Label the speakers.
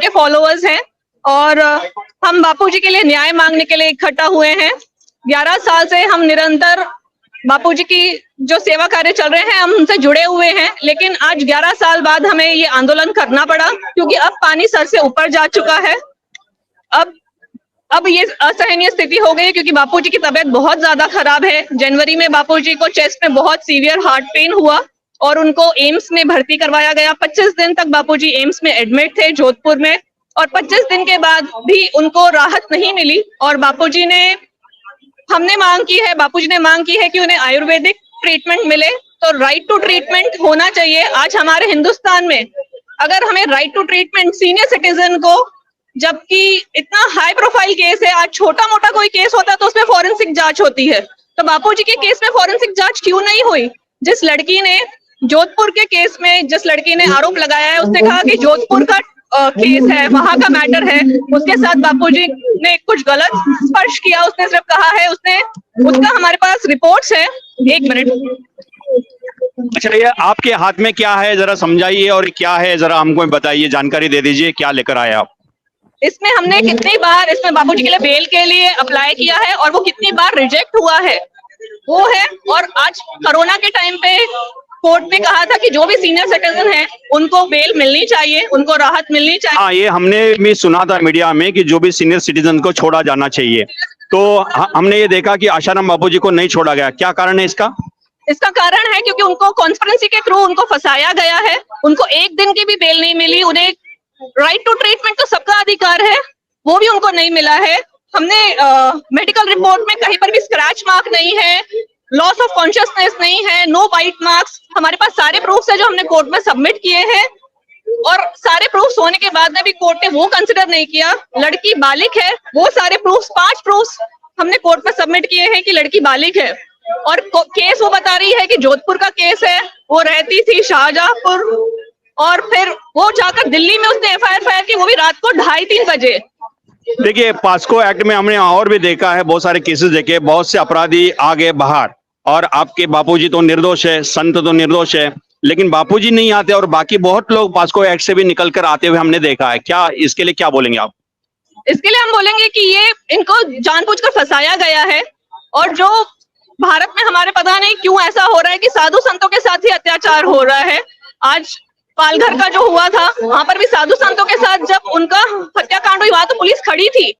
Speaker 1: के फॉलोअर्स हैं और हम बापूजी के लिए न्याय मांगने के लिए इकट्ठा हुए हैं। 11 साल से हम निरंतर बापूजी की जो सेवा कार्य चल रहे हैं हम उनसे जुड़े हुए हैं, लेकिन आज 11 साल बाद हमें ये आंदोलन करना पड़ा क्योंकि अब पानी सर से ऊपर जा चुका है। अब ये असहनीय स्थिति हो गई है क्योंकि बापूजी की तबीयत बहुत ज्यादा खराब है। जनवरी में बापूजी को चेस्ट में बहुत सीवियर हार्ट पेन हुआ और उनको एम्स में भर्ती करवाया गया। 25 दिन तक बापूजी एम्स में एडमिट थे जोधपुर में और 25 दिन के बाद भी उनको राहत नहीं मिली और बापूजी ने मांग की है कि उन्हें आयुर्वेदिक ट्रीटमेंट मिले। तो राइट टू ट्रीटमेंट होना चाहिए। आज हमारे हिंदुस्तान में अगर हमें right to treatment senior citizen को, जबकि इतना हाई प्रोफाइल केस है, आज छोटा मोटा कोई केस होता तो उसमें फॉरेंसिक जांच होती है, तो बापूजी के केस में फॉरेंसिक जांच क्यों नहीं हुई? जिस लड़की ने जोधपुर के केस में जिस लड़की ने आरोप लगाया है उसने कहा कि जोधपुर का केस है, वहां का मैटर है, उसके साथ बापूजी ने कुछ गलत स्पर्श किया। उसने सिर्फ कहा है, उसका हमारे पास रिपोर्ट्स है। एक मिनट।
Speaker 2: अच्छा, ये आपके हाथ में क्या है जरा समझाइए और क्या है जरा हमको बताइए, जानकारी दे दीजिए, क्या लेकर आए आप?
Speaker 1: इसमें हमने कितनी बार इसमें बापूजी के लिए बेल के लिए अप्लाई किया है और वो कितनी बार रिजेक्ट हुआ है वो है। और आज कोरोना के टाइम पे कोर्ट ने कहा था कि जो भी सीनियर सिटीजन है उनको बेल मिलनी चाहिए, उनको राहत मिलनी चाहिए।
Speaker 2: हाँ, ये हमने भी सुना था मीडिया में कि जो भी सीनियर सिटीजन को छोड़ा जाना चाहिए। तो हमने ये देखा कि आशाराम बापूजी को नहीं छोड़ा गया, क्या कारण है इसका?
Speaker 1: इसका कारण है क्योंकि उनको कॉन्स्पिरेसी के थ्रू उनको फंसाया गया है। उनको एक दिन की भी बेल नहीं मिली। उन्हें राइट टू ट्रीटमेंट तो सबका अधिकार है, वो भी उनको नहीं मिला है। हमने मेडिकल रिपोर्ट में कहीं पर भी स्क्रैच मार्क नहीं है, लॉस ऑफ कॉन्शियसनेस नहीं है, नो बाइट मार्क्स। हमारे पास सारे प्रूफ्स है जो हमने कोर्ट में सबमिट किए हैं और सारे प्रूफ्स होने के बाद में भी कोर्ट ने वो कंसिडर नहीं किया। लड़की बालिग है, वो सारे प्रूफ्स 5 प्रूफ्स हमने कोर्ट में सबमिट किए हैं कि लड़की बालिग है और केस वो बता रही है कि जोधपुर का केस है, वो रहती थी शाहजहांपुर और फिर वो जाकर दिल्ली में उसने एफआईआर फाइल की, वो भी रात को 2:30-3 बजे।
Speaker 2: देखिए, पास्को एक्ट में हमने और भी देखा है, बहुत सारे केसेस देखे, बहुत से अपराधी आ गए बाहर और आपके बापूजी तो निर्दोष है, संत तो निर्दोष है, लेकिन बापूजी नहीं आते और बाकी बहुत लोग पास्को एक्ट से भी निकल कर आते हुए हमने देखा है। क्या इसके लिए क्या बोलेंगे आप?
Speaker 1: इसके लिए हम बोलेंगे कि ये इनको जानबूझकर फंसाया गया है और जो भारत में हमारे पता नहीं क्यों ऐसा हो रहा है कि साधु संतों के साथ ही अत्याचार हो रहा है। आज पालघर का जो हुआ था वहां पर भी साधु संतों के साथ जब उनका हत्याकांड हुई वहां तो पुलिस खड़ी थी,